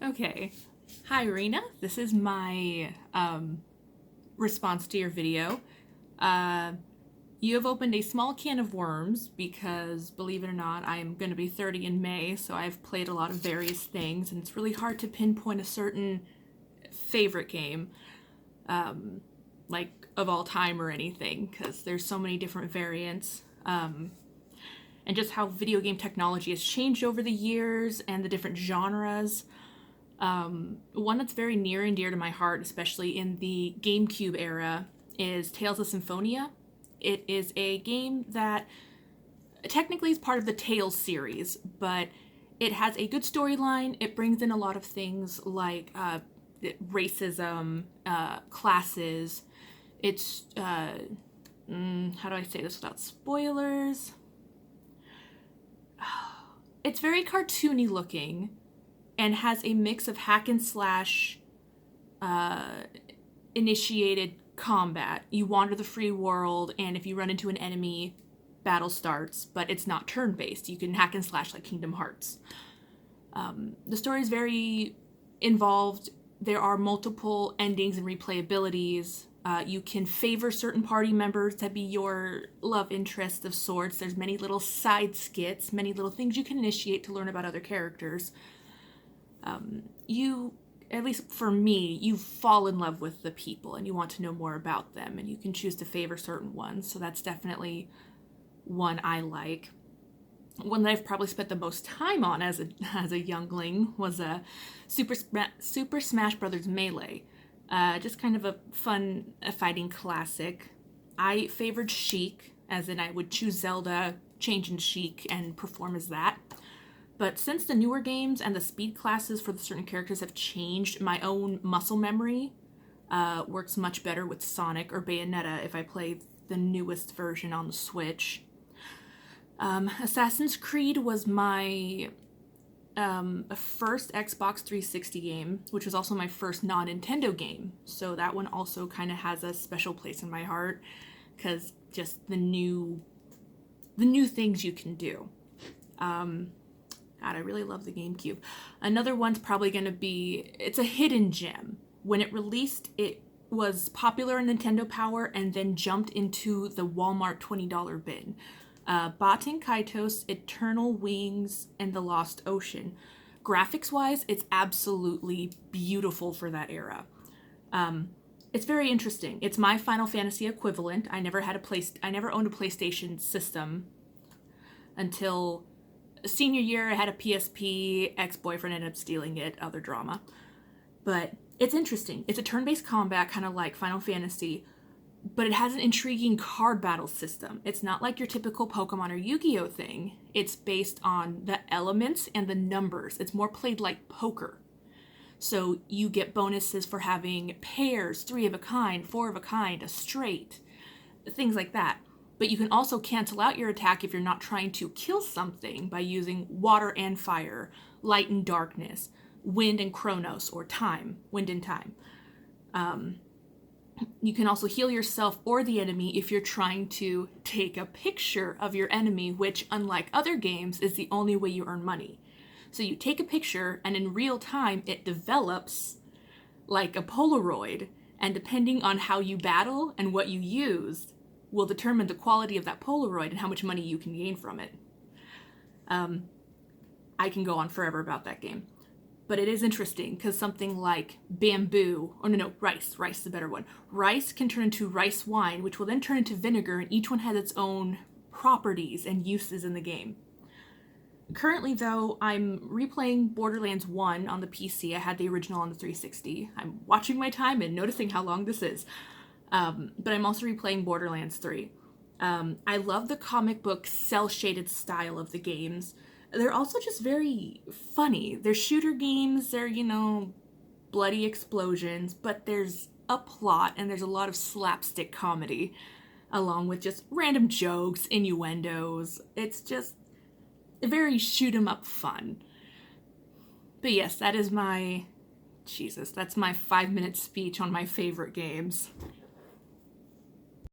Okay. Hi, Rena. This is my response to your video. Uh, you have opened a small can of worms because, believe it or not, I am going to be 30 in May, so I've played a lot of various things, and it's really hard to pinpoint a certain favorite game, like of all time or anything, because there's so many different variants. And just how video game technology has changed over the years and the different genres. One that's very near and dear to my heart, especially in the GameCube era, is Tales of Symphonia. It is a game that technically is part of the Tales series, but it has a good storyline. It brings in a lot of things like racism, classes. It's, how do I say this without spoilers? It's very cartoony looking and has a mix of hack and slash initiated combat. You wander the free world, and if you run into an enemy, battle starts, but it's not turn-based. You can hack and slash like Kingdom Hearts. The story is very involved. There are multiple endings and replayabilities. You can favor certain party members to be your love interest of sorts. There's many little side skits, many little things you can initiate to learn about other characters. You, at least for me, you fall in love with the people and you want to know more about them, and you can choose to favor certain ones. So that's definitely one I like. One that I've probably spent the most time on as a youngling was a Super Smash Brothers Melee. Just kind of a fun fighting classic. I favored Sheik, as in I would choose Zelda, change in Sheik, and perform as that. But since the newer games and the speed classes for the certain characters have changed, my own muscle memory works much better with Sonic or Bayonetta if I play the newest version on the Switch. Assassin's Creed was my first Xbox 360 game, which was also my first non-Nintendo game. So that one also kind of has a special place in my heart because just the new things you can do. God, I really love the GameCube. Another one's probably going to be, it's a hidden gem. When it released, it was popular in Nintendo Power and then jumped into the Walmart $20 bin. Baten Kaitos, Eternal Wings, and The Lost Ocean. Graphics-wise, it's absolutely beautiful for that era. It's very interesting. It's my Final Fantasy equivalent. I never owned a PlayStation system until senior year. I had a PSP. Ex-boyfriend ended up stealing it. Other drama. But it's interesting. It's a turn-based combat, kind of like Final Fantasy, but it has an intriguing card battle system. It's not like your typical Pokemon or Yu-Gi-Oh thing. It's based on the elements and the numbers. It's more played like poker. So you get bonuses for having pairs, 3 of a kind, 4 of a kind, a straight, things like that. But you can also cancel out your attack if you're not trying to kill something by using water and fire, light and darkness, wind and chronos, or time, wind and time. You can also heal yourself or the enemy if you're trying to take a picture of your enemy, which, unlike other games, is the only way you earn money. So you take a picture, and in real time, it develops like a Polaroid, and depending on how you battle and what you use, will determine the quality of that Polaroid and how much money you can gain from it. I can go on forever about that game. But it is interesting because something like bamboo, rice is a better one. Rice can turn into rice wine, which will then turn into vinegar, and each one has its own properties and uses in the game. Currently, though, I'm replaying Borderlands 1 on the PC. I had the original on the 360. I'm watching my time and noticing how long this is. But I'm also replaying Borderlands 3. I love the comic book cel-shaded style of the games. They're also just very funny. They're shooter games, they're, bloody explosions, but there's a plot and there's a lot of slapstick comedy, along with just random jokes, innuendos. It's just very shoot 'em up fun. But yes, that's my 5-minute speech on my favorite games.